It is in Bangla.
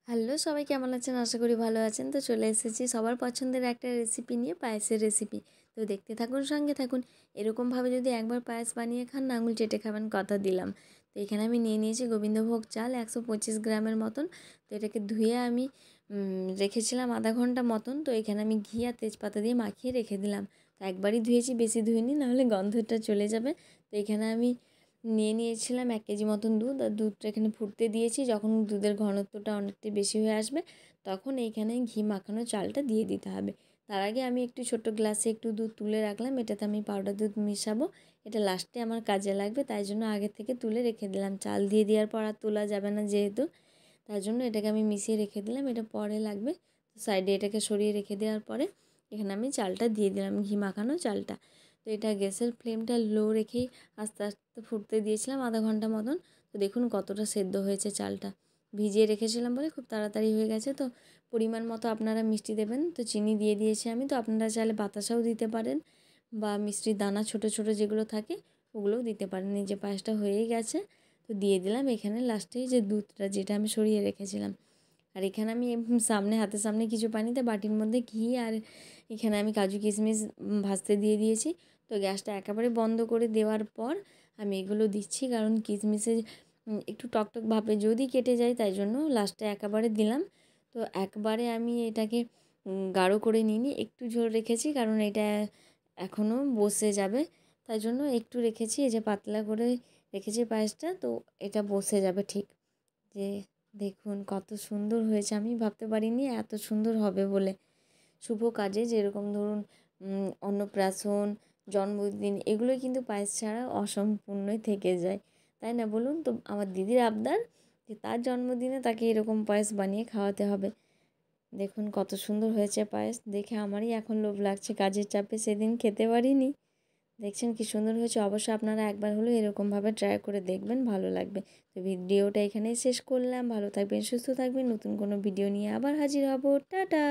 হ্যালো সবাই কেমন আছেন? আশা করি ভালো আছেন। তো চলে এসেছি সবার পছন্দের একটা রেসিপি নিয়ে, পায়েসের রেসিপি। তো দেখতে থাকুন, সঙ্গে থাকুন। এরকমভাবে যদি একবার পায়েস বানিয়ে খান না, আঙুল চেটে খাবেন, কথা দিলাম। তো এখানে আমি নিয়ে নিয়েছি গোবিন্দভোগ চাল ১২৫ গ্রামের মতন। তো এটাকে ধুয়ে আমি রেখেছিলাম আধা ঘন্টা মতন। তো এখানে আমি ঘি আর তেজপাতা দিয়ে মাখিয়ে রেখে দিলাম। তো একবারই ধুয়েছি, বেশি ধুইনি, নাহলে গন্ধটা চলে যাবে। তো এখানে আমি নিয়ে নিয়েছিলাম ১ কেজি মতন দুধ, আর দুধটা এখানে ফুটতে দিয়েছি। যখন দুধের ঘনত্বটা অনেকটাই বেশি হয়ে আসবে, তখন এইখানে ঘি মাখানো চালটা দিয়ে দিতে হবে। তার আগে আমি একটু ছোট গ্লাসে একটু দুধ তুলে রাখলাম, এটাতে আমি পাউডার দুধ মিশাবো। এটা লাস্টে আমার কাজে লাগবে, তাই জন্য আগে থেকে তুলে রেখে দিলাম। চাল দিয়ে দেওয়ার পর আর তোলা যাবে না যেহেতু, তার জন্য এটাকে আমি মিশিয়ে রেখে দিলাম। এটা পরে লাগবে। সাইডে এটাকে সরিয়ে রেখে দেওয়ার পরে এখানে আমি চালটা দিয়ে দিলাম, ঘি মাখানো চালটা। তো এটা গ্যাসের ফ্লেমটা লো রেখেই আস্তে আস্তে ফুটতে দিয়েছিলাম আধা ঘন্টা মতন। তো দেখুন কতটা সেদ্ধ হয়েছে চালটা। ভিজিয়ে রেখেছিলাম বলে খুব তাড়াতাড়ি হয়ে গেছে। তো পরিমাণ মতো আপনারা মিষ্টি দেবেন। তো চিনি দিয়ে দিয়েছি আমি। তো আপনারা চাইলে বাতাসাও দিতে পারেন, বা মিষ্টির দানা ছোট ছোট যেগুলো থাকে ওগুলোও দিতে পারেন। এই যে পায়েসটা হয়েই গেছে। তো দিয়ে দিলাম এখানে লাস্টে যে দুধটা, যেটা আমি সরিয়ে রেখেছিলাম। আর এখানে আমি সামনে, হাতের সামনে কিছু পানিতে বাটির মধ্যে ঘি, আর এখানে আমি কাজু কিশমিশ ভাজতে দিয়ে দিয়েছি। তো গ্যাসটা একেবারে বন্ধ করে দেওয়ার পর আমি এগুলো দিচ্ছি, কারণ কিশমিশে একটু টকটক ভাবে যদি কেটে যায়, তাই জন্য লাস্টে একেবারে দিলাম। তো একবারে আমি এটাকে গাঢ় করে নিইনি, একটু ঝোল রেখেছি, কারণ এটা এখনও বসে যাবে। তাই জন্য একটু রেখেছি, এই যে পাতলা করে রেখেছি পায়েসটা, তো এটা বসে যাবে ঠিক। যে দেখুন কত সুন্দর হয়েছে, আমি ভাবতে পারিনি এত সুন্দর হবে বলে। শুভ কাজে যেরকম ধরুন অন্নপ্রাশন, জন্মদিন, এগুলোই কিন্তু পায়েস ছাড়া অসম্পূর্ণই থেকে যায়, তাই না বলুন? তো আমার দিদির আবদার যে তার জন্মদিনে তাকে এরকম পায়েস বানিয়ে খাওয়াতে হবে। দেখুন কত সুন্দর হয়েছে পায়েস, দেখে আমারই এখন লোভ লাগছে। কাজের চাপে সেদিন খেতে পারিনি। দেখছেন কি সুন্দর হয়েছে। অবশ্যই আপনারা একবার হলেও এরকমভাবে ট্রাই করে দেখবেন, ভালো লাগবে। তো ভিডিওটা এখানেই শেষ করলাম। ভালো থাকবেন, সুস্থ থাকবেন। নতুন কোনো ভিডিও নিয়ে আবার হাজির হব। টাটা।